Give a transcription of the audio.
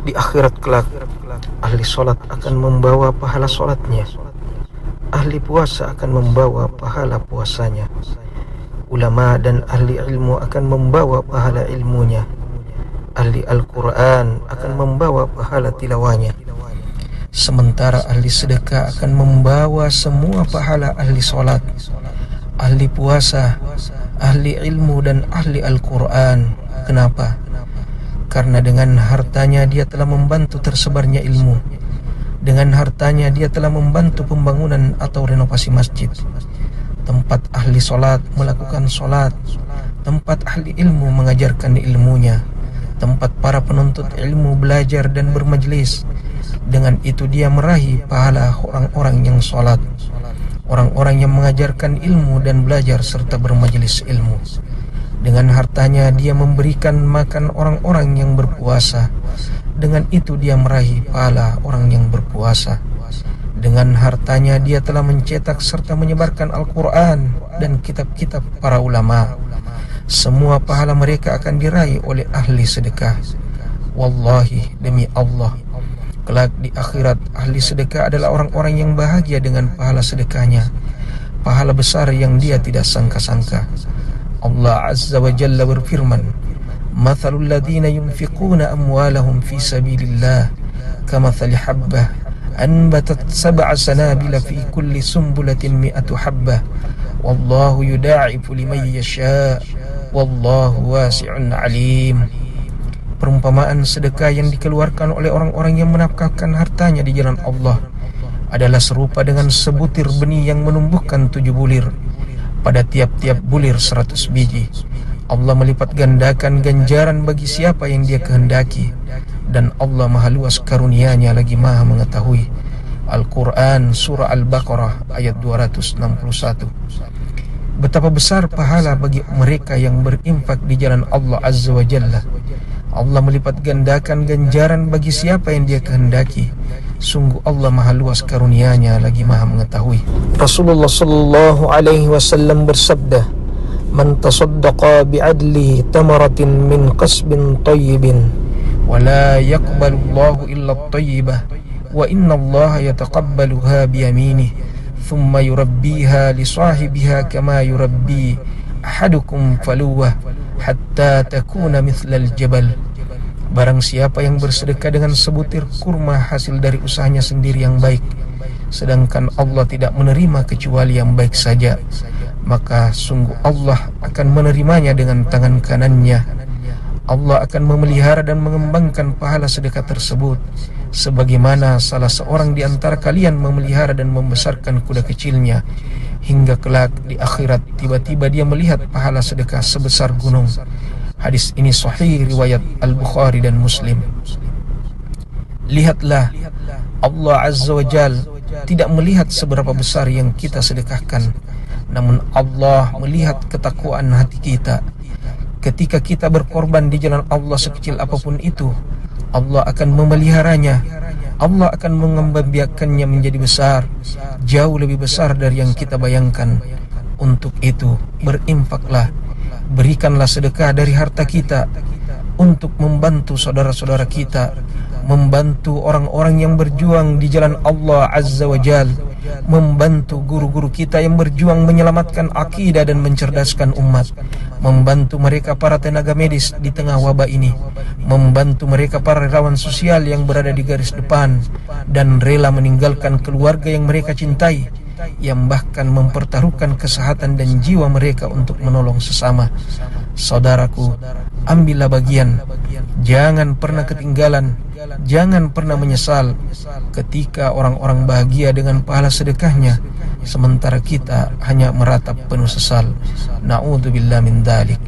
Di akhirat kelak, ahli solat akan membawa pahala solatnya, ahli puasa akan membawa pahala puasanya, ulama dan ahli ilmu akan membawa pahala ilmunya, ahli Al-Quran akan membawa pahala tilawahnya, sementara ahli sedekah akan membawa semua pahala ahli solat, ahli puasa, ahli ilmu dan ahli Al-Quran. Kenapa? Karena dengan hartanya dia telah membantu tersebarnya ilmu. Dengan hartanya dia telah membantu pembangunan atau renovasi masjid. Tempat ahli solat melakukan solat. Tempat ahli ilmu mengajarkan ilmunya. Tempat para penuntut ilmu belajar dan bermajlis. Dengan itu dia meraih pahala orang-orang yang solat, orang-orang yang mengajarkan ilmu dan belajar serta bermajlis ilmu. Dengan hartanya dia memberikan makan orang-orang yang berpuasa. Dengan itu dia meraih pahala orang yang berpuasa. Dengan hartanya dia telah mencetak serta menyebarkan Al-Quran dan kitab-kitab para ulama. Semua pahala mereka akan diraih oleh ahli sedekah. Wallahi, demi Allah, kelak di akhirat ahli sedekah adalah orang-orang yang bahagia dengan pahala sedekahnya, pahala besar yang dia tidak sangka-sangka. Allah Azza wa Jalla berfirman, "Mathalul ladzina yunfiquna amwalahum fi sabilillah kamathali habbah anbatat sab'a sanabila fi kulli sumbulatin mi'atu habbah wallahu yudha'ifu liman yasha' wallahu wasi'un alim." Perumpamaan sedekah yang dikeluarkan oleh orang-orang yang menafkahkan hartanya di jalan Allah adalah serupa dengan sebutir benih yang menumbuhkan 7 bulir. Pada tiap-tiap bulir 100 biji. Allah melipat gandakan ganjaran bagi siapa yang dia kehendaki. Dan Allah maha luas karunia-Nya lagi maha mengetahui. Al-Quran Surah Al-Baqarah ayat 261. Betapa besar pahala bagi mereka yang berinfak di jalan Allah Azza wa Jalla. Allah melipat gandakan ganjaran bagi siapa yang dia kehendaki. Sungguh Allah maha luas karunia-Nya lagi maha mengetahui. Rasulullah sallallahu alaihi wasallam bersabda, "Man tasaddaqa bi'adli tamaratin min qasbin tayyibin wa la yaqbalu Allahu illa at-tayyibah wa inna Allah yataqabbaluha bi yaminihi thumma yurabbiha li sahibiha kama yurabbi ahadukum faluwah hatta takuna mithlal jabal." Barang siapa yang bersedekah dengan sebutir kurma hasil dari usahanya sendiri yang baik, sedangkan Allah tidak menerima kecuali yang baik saja, maka sungguh Allah akan menerimanya dengan tangan kanannya. Allah akan memelihara dan mengembangkan pahala sedekah tersebut, sebagaimana salah seorang di antara kalian memelihara dan membesarkan kuda kecilnya, hingga kelak di akhirat tiba-tiba dia melihat pahala sedekah sebesar gunung. Hadis ini sahih riwayat Al-Bukhari dan Muslim. Lihatlah, Allah Azza wa Jal tidak melihat seberapa besar yang kita sedekahkan, namun Allah melihat ketakwaan hati kita. Ketika kita berkorban di jalan Allah sekecil apapun itu, Allah akan memeliharanya. Allah akan mengembangbiakannya menjadi besar, jauh lebih besar dari yang kita bayangkan. Untuk itu, berinfaklah, berikanlah sedekah dari harta kita untuk membantu saudara-saudara kita, membantu orang-orang yang berjuang di jalan Allah Azza wa Jal, membantu guru-guru kita yang berjuang menyelamatkan akidah dan mencerdaskan umat, membantu mereka para tenaga medis di tengah wabah ini, membantu mereka para relawan sosial yang berada di garis depan dan rela meninggalkan keluarga yang mereka cintai, yang bahkan mempertaruhkan kesehatan dan jiwa mereka untuk menolong sesama. Saudaraku, ambillah bagian, jangan pernah ketinggalan, jangan pernah menyesal ketika orang-orang bahagia dengan pahala sedekahnya, sementara kita hanya meratap penuh sesal. Na'udzubillah min dzalik.